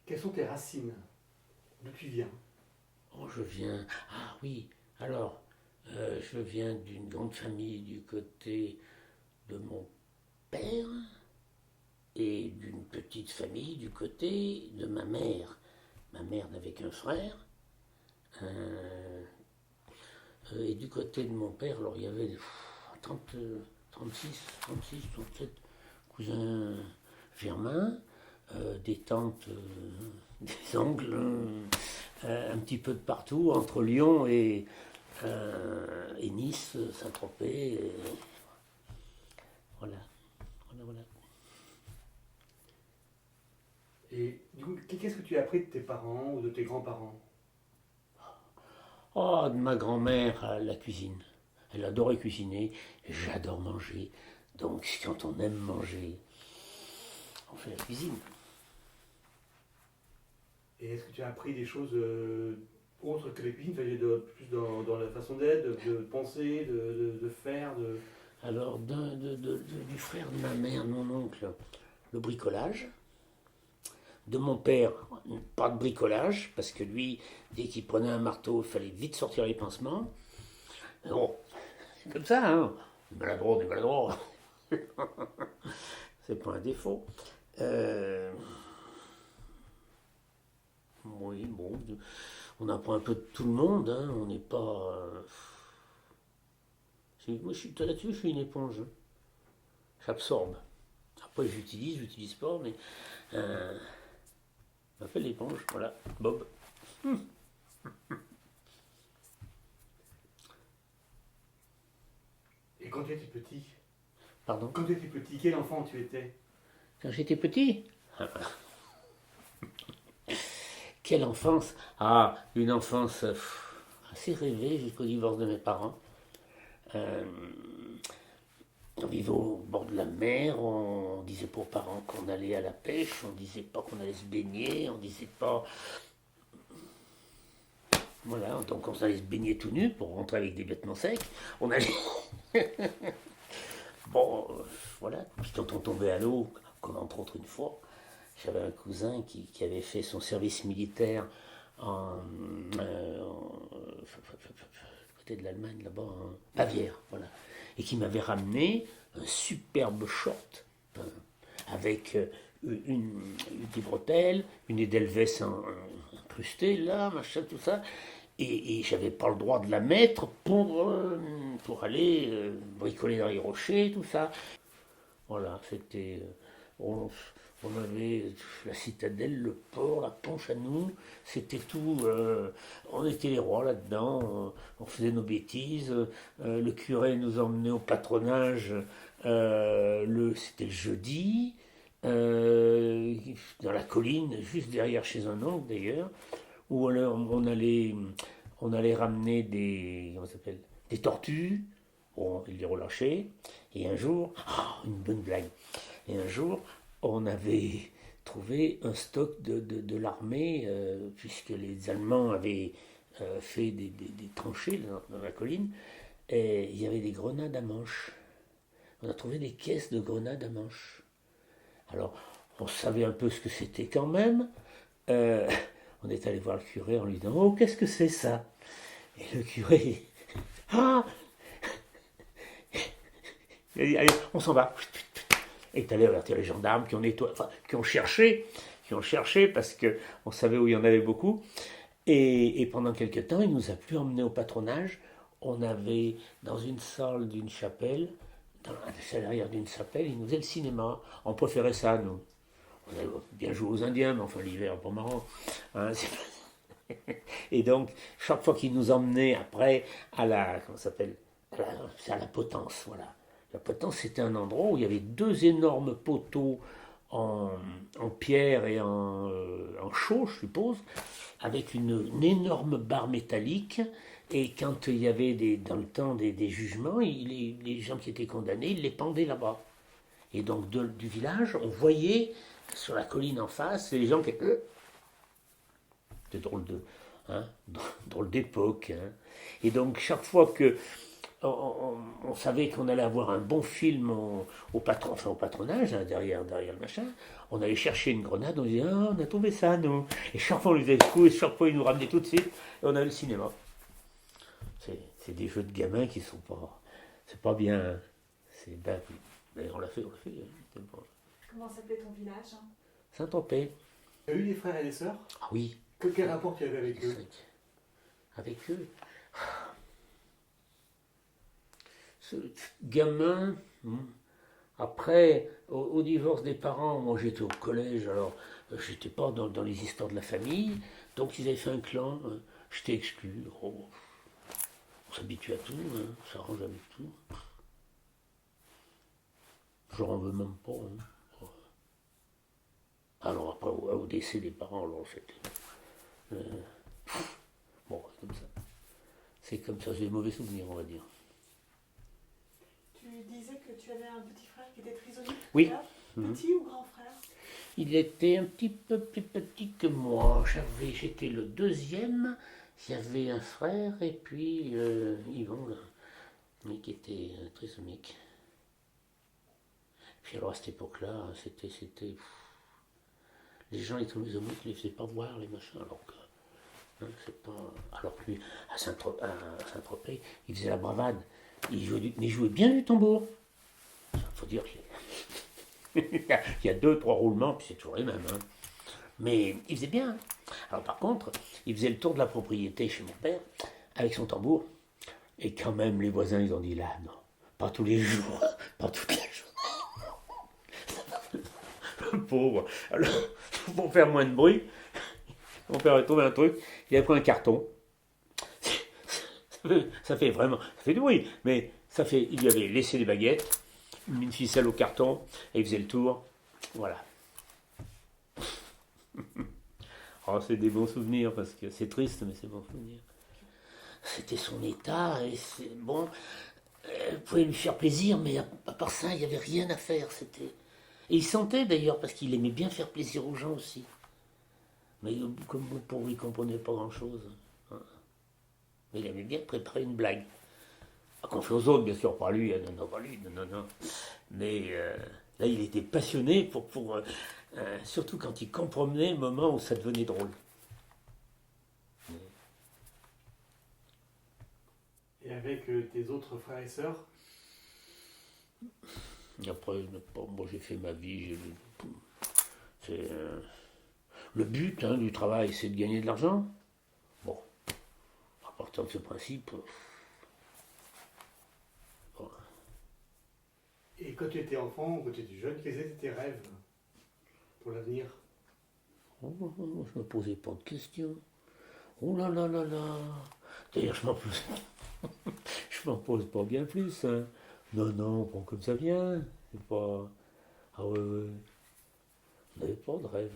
Quelles sont tes racines? D'où tu viens? Oh, je viens. Ah oui, alors, je viens d'une grande famille du côté de mon père et d'une petite famille du côté de ma mère. Ma mère n'avait qu'un frère. euh, et du côté de mon père, alors il y avait 30, 36, 36, 37 cousins germains, des tantes, des oncles, un petit peu de partout, entre Lyon et Nice, Saint-Tropez. Voilà, voilà, voilà. Et du coup, qu'est-ce que tu as appris de tes parents ou de tes grands-parents? Oh, de ma grand-mère, la cuisine. Elle adorait cuisiner, j'adore manger. Donc, quand on aime manger, on fait la cuisine. Et est-ce que tu as appris des choses autres que les cuisines, plus dans la façon d'être, de penser, de faire, de... Alors, du frère de ma mère, mon oncle, le bricolage. De mon père, pas de bricolage, parce que lui, dès qu'il prenait un marteau, il fallait vite sortir les pansements. Bon, c'est comme ça, hein. Maladroit, des maladroits. C'est pas un défaut. Euh, oui, bon, on apprend un peu de tout le monde, hein. On n'est pas. Moi, là-dessus, je suis une éponge. J'absorbe. Après, j'utilise pas, mais. On appelle l'éponge, voilà. Bob. Et quand tu étais petit, Pardon. quel enfant tu étais? Quand j'étais petit. Quelle enfance. Ah, une enfance assez rêvée jusqu'au divorce de mes parents. Euh, on vivait au bord de la mer, on disait pas aux parents qu'on allait à la pêche, on disait pas qu'on allait se baigner, on disait pas. Voilà, donc on allait se baigner tout nu pour rentrer avec des vêtements secs. On allait. Bon, voilà. Puis quand on tombait à l'eau, comme entre autres une fois, j'avais un cousin qui avait fait son service militaire en, côté de l'Allemagne, là-bas, en Bavière, voilà. Et qui m'avait ramené un superbe short avec des bretelles, une Edelweiss incrustée, là, machin, tout ça. Et j'avais pas le droit de la mettre pour aller bricoler dans les rochers, tout ça. Voilà, c'était. On, on avait la citadelle, le port, la Ponche à nous, c'était tout. On était les rois là-dedans, on faisait nos bêtises. Le curé nous emmenait au patronage, c'était le jeudi, dans la colline, juste derrière chez un oncle d'ailleurs, où alors on allait ramener comment ça s'appelle, des tortues. Bon, il les relâchait. Et un jour, une bonne blague. Et un jour, on avait trouvé un stock de l'armée, puisque les Allemands avaient fait des tranchées dans la colline, et il y avait des grenades à manche. On a trouvé des caisses de grenades à manche. Alors, on savait un peu ce que c'était quand même. Euh, on est allé voir le curé en lui disant: «Oh, qu'est-ce que c'est ça?» Et le curé: «Ah, allez, on s'en va.» Et est allé avertir les gendarmes qui ont cherché parce qu'on savait où il y en avait beaucoup. Et pendant quelques temps, il nous a plus emmenés au patronage. On avait dans une salle d'une chapelle, à l'arrière d'une chapelle, il nous faisait le cinéma. On préférait ça, nous. On avait bien joué aux Indiens, mais enfin l'hiver, pas marrant. Hein, et donc, chaque fois qu'il nous emmenait après à la, comment ça s'appelle, à la Potence, voilà. La Potence, c'était un endroit où il y avait deux énormes poteaux en, en pierre et en chaux, je suppose, avec une énorme barre métallique. Et quand il y avait dans le temps des jugements, les gens qui étaient condamnés, ils les pendaient là-bas. Et donc du village, on voyait sur la colline en face les gens qui. C'était drôle de, hein, drôle d'époque. Hein. Et donc chaque fois que on savait qu'on allait avoir un bon film au patronage, hein, derrière le machin. On allait chercher une grenade, on disait ah, on a trouvé ça, nous. Et chaque fois on lui faisait le coup, et chaque fois il nous ramenait tout de suite, et on avait le cinéma. C'est des jeux de gamins qui sont pas. C'est pas bien. Ben, mais on l'a fait, on l'a fait. Comment s'appelait ton village? Saint-Tropez. Tu as eu des frères et des sœurs? Ah oui. Quel rapport tu avais avec eux? Avec eux. Ce gamin, après, au divorce des parents, moi j'étais au collège, alors j'étais pas dans les histoires de la famille, donc ils avaient fait un clan, j'étais exclu. Oh, on s'habitue à tout, hein, on s'arrange avec tout. Je n'en veux même pas. Hein. Alors après, au décès des parents, alors c'était. Bon, c'est comme ça. C'est comme ça, j'ai des mauvais souvenirs, on va dire. Tu disais que tu avais un petit frère qui était trisomique. Oui. Petit ou grand frère? Il était un petit peu plus petit que moi. J'étais le deuxième. Il y avait un frère et puis Yvon, là, mais qui était trisomique. Puis alors à cette époque-là, c'était. Les gens les trisomiques ne les faisaient pas voir les machins, alors que. Hein, c'est pas. Alors que lui, à Saint-Tropez, il faisait la bravade. Mais il jouait bien du tambour. Il faut dire qu'il y a 2-3 roulements, puis c'est toujours les mêmes. Hein. Mais il faisait bien. Alors par contre, il faisait le tour de la propriété chez mon père, avec son tambour. Et quand même, les voisins, ils ont dit là, non, pas tous les jours, pas toute la journée. Le pauvre. Alors, pour faire moins de bruit, mon père avait trouvé un truc, il a pris un carton. Ça fait vraiment, ça fait du bruit, mais il avait laissé des baguettes, une ficelle au carton, et il faisait le tour. Voilà. Oh, c'est des bons souvenirs, parce que c'est triste, mais c'est bons souvenirs. C'était son état, et c'est bon. Vous pouvez lui faire plaisir, mais à part ça, il n'y avait rien à faire. Et il sentait d'ailleurs, parce qu'il aimait bien faire plaisir aux gens aussi. Mais comme pour lui, il ne comprenait pas grand-chose. Mais il aimait bien préparer une blague. Qu'on fait aux autres, bien sûr, pas lui, non, pas lui, non. Mais là, il était passionné surtout quand il comprenait le moment où ça devenait drôle. Et avec tes autres frères et sœurs? Après, moi j'ai fait ma vie. Le but du travail, c'est de gagner de l'argent. Bon, à partir de ce principe. Et quand tu étais enfant, quand tu étais jeune, quels étaient tes rêves pour l'avenir? Je ne me posais pas de questions. Oh là là là là. D'ailleurs, je m'en pose pas bien plus. Hein. Non, bon, comme ça vient. C'est pas. Ah ouais. Je n'avais pas de rêve.